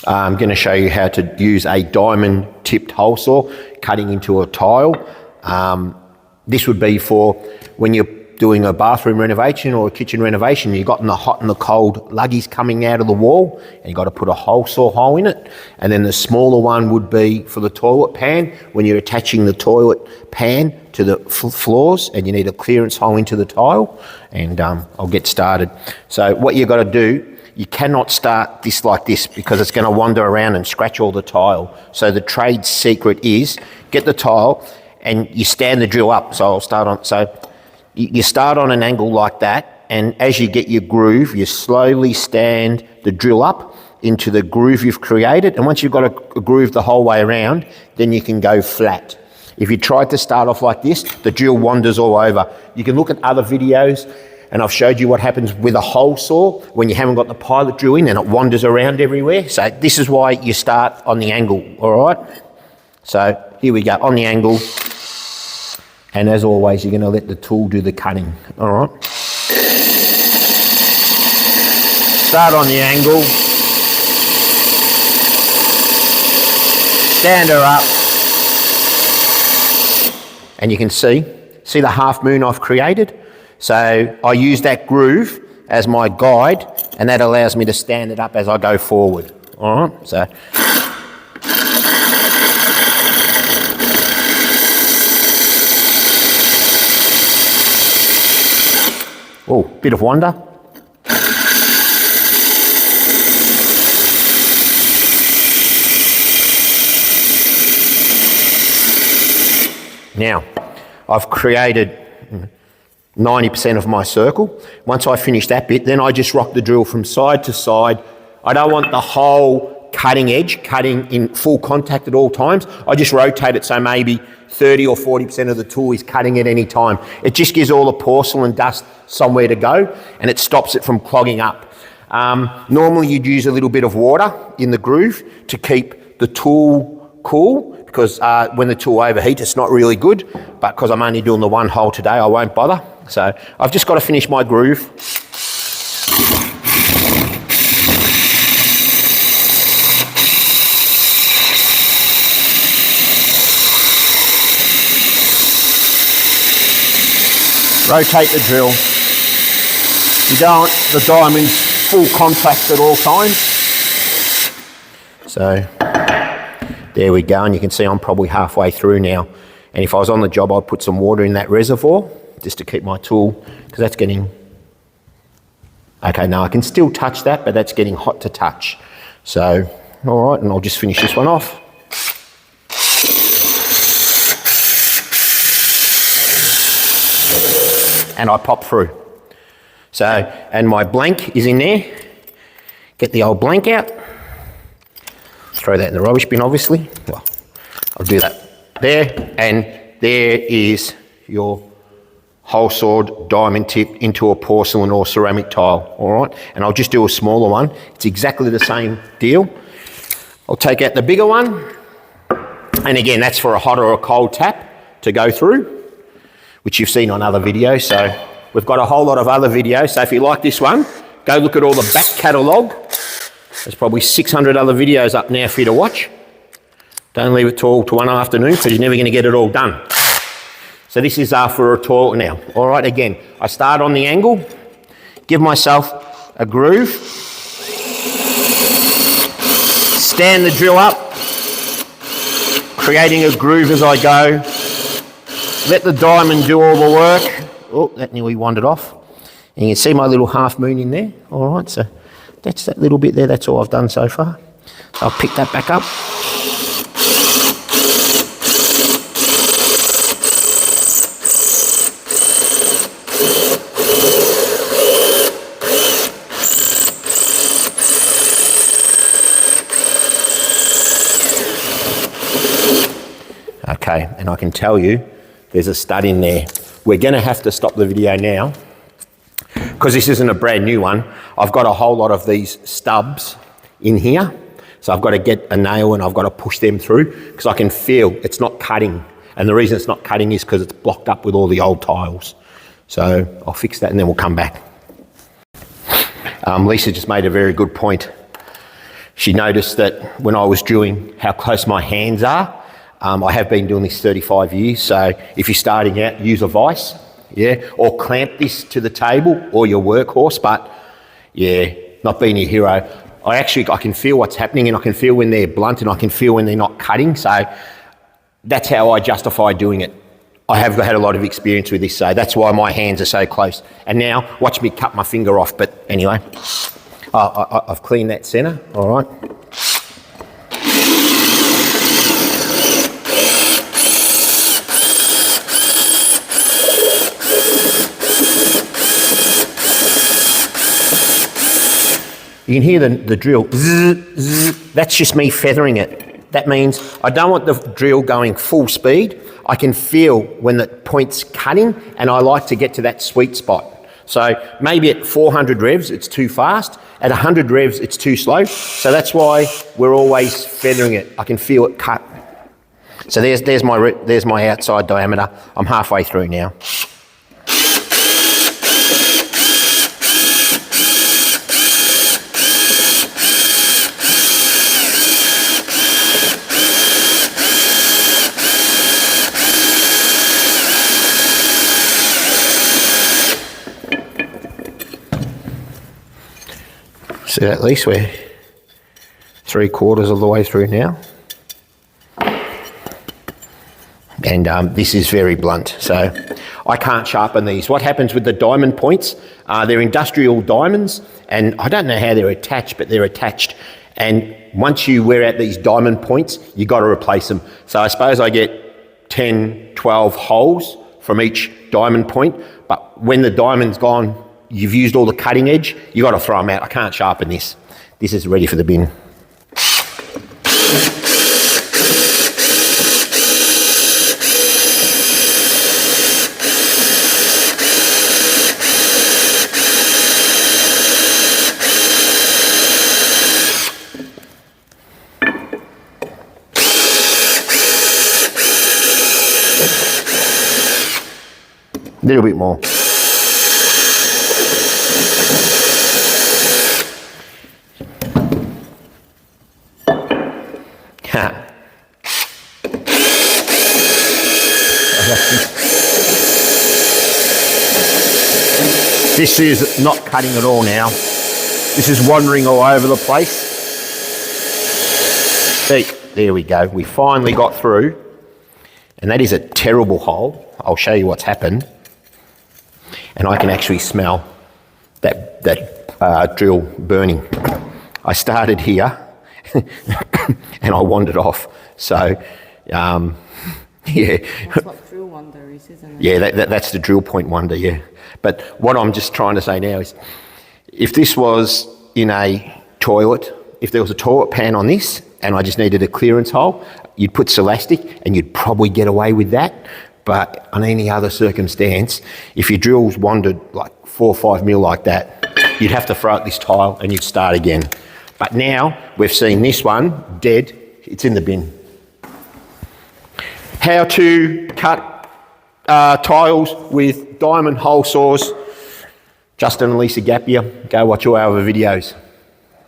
I'm going to show you how to use a diamond tipped hole saw cutting into a tile. This would be for when you're doing a bathroom renovation or a kitchen renovation. You've got the hot and the cold luggies coming out of the wall, and you've got to put a hole saw hole in it. And then the smaller one would be for the toilet pan, when you're attaching the toilet pan to the floors and you need a clearance hole into the tile. And I'll get started. So what you've got to do, you cannot start this like this because it's going to wander around and scratch all the tile. So the trade secret is get the tile and you stand the drill up. So I'll start on, so you start on an angle like that, and as you get your groove, you slowly stand the drill up into the groove you've created. And once you've got a groove the whole way around, then you can go flat. If you tried to start off like this, the drill wanders all over. You can look at other videos, and I've showed you what happens with a hole saw when you haven't got the pilot drill in and it wanders around everywhere. So this is why you start on the angle, all right? So here we go, on the angle. And as always, you're going to let the tool do the cutting, all right? Start on the angle. Stand her up. And you can see the half moon I've created? So I use that groove as my guide, and that allows me to stand it up as I go forward, all right? So. Oh, bit of wander. Now, I've created 90% of my circle. Once I finish that bit, then I just rock the drill from side to side. I don't want the whole cutting edge cutting in full contact at all times. I just rotate it so maybe 30 or 40% of the tool is cutting at any time. It just gives all the porcelain dust somewhere to go, and it stops it from clogging up. Normally you'd use a little bit of water in the groove to keep the tool cool, because when the tool overheats, it's not really good, but because I'm only doing the one hole today, I won't bother. So I've just got to finish my groove. Rotate the drill. You don't want the diamonds full contact at all times. So there we go, and you can see I'm probably halfway through now. And if I was on the job, I'd put some water in that reservoir just to keep my tool, because that's getting, okay, now I can still touch that, but that's getting hot to touch. So, all right, and I'll just finish this one off. And I pop through. So, and my blank is in there. Get the old blank out. Throw that in the rubbish bin, obviously. Well, I'll do that there. And there is your hole sawed diamond tip into a porcelain or ceramic tile, all right? And I'll just do a smaller one. It's exactly the same deal. I'll take out the bigger one. And again, that's for a hot or a cold tap to go through, which you've seen on other videos. So we've got a whole lot of other videos. So if you like this one, go look at all the back catalogue. There's probably 600 other videos up now for you to watch. Don't leave it till to one afternoon, because you're never going to get it all done. So this is for a toilet now. All right, again, I start on the angle, give myself a groove, stand the drill up, creating a groove as I go. Let the diamond do all the work. Oh, that nearly wandered off. And you can see my little half moon in there. All right, so that's that little bit there. That's all I've done so far. I'll pick that back up. Okay, and I can tell you there's a stud in there. We're going to have to stop the video now because this isn't a brand new one. I've got a whole lot of these stubs in here. So I've got to get a nail and I've got to push them through because I can feel it's not cutting. And the reason it's not cutting is because it's blocked up with all the old tiles. So I'll fix that and then we'll come back. Lisa just made a very good point. She noticed that when I was drilling how close my hands are. I have been doing this 35 years, so if you're starting out, use a vise, yeah, or clamp this to the table or your workhorse, but yeah, not being a hero. I can feel what's happening, and I can feel when they're blunt, and I can feel when they're not cutting, so that's how I justify doing it. I have had a lot of experience with this, so that's why my hands are so close. And now, watch me cut my finger off, but anyway, I've cleaned that centre, all right. You can hear the drill, zzz, zzz. That's just me feathering it. That means I don't want the drill going full speed. I can feel when the point's cutting, and I like to get to that sweet spot. So maybe at 400 revs, it's too fast. At 100 revs, it's too slow. So that's why we're always feathering it. I can feel it cut. So there's my outside diameter. I'm halfway through now. So at least we're 3/4 of the way through now. And this is very blunt, so I can't sharpen these. What happens with the diamond points, they're industrial diamonds, and I don't know how they're attached, but they're attached. And once you wear out these diamond points, you've got to replace them. So I suppose I get 10, 12 holes from each diamond point, but when the diamond's gone, you've used all the cutting edge, you've got to throw them out. I can't sharpen this. This is ready for the bin. A little bit more. This is not cutting at all now. This is wandering all over the place. See, there we go. We finally got through. And that is a terrible hole. I'll show you what's happened. And I can actually smell that drill burning. I started here and I wandered off. So, yeah. That's what drill wonder is, isn't it? Yeah, that's the drill point wonder, yeah. But what I'm just trying to say now is, if this was in a toilet, if there was a toilet pan on this and I just needed a clearance hole, you'd put Celastic and you'd probably get away with that. But on any other circumstance, if your drill's wandered like 4 or 5 mil like that, you'd have to throw out this tile and you'd start again. But now we've seen this one dead, it's in the bin. How to cut tiles with diamond hole saws. Justin and Lisa Gapier, go watch all our other videos.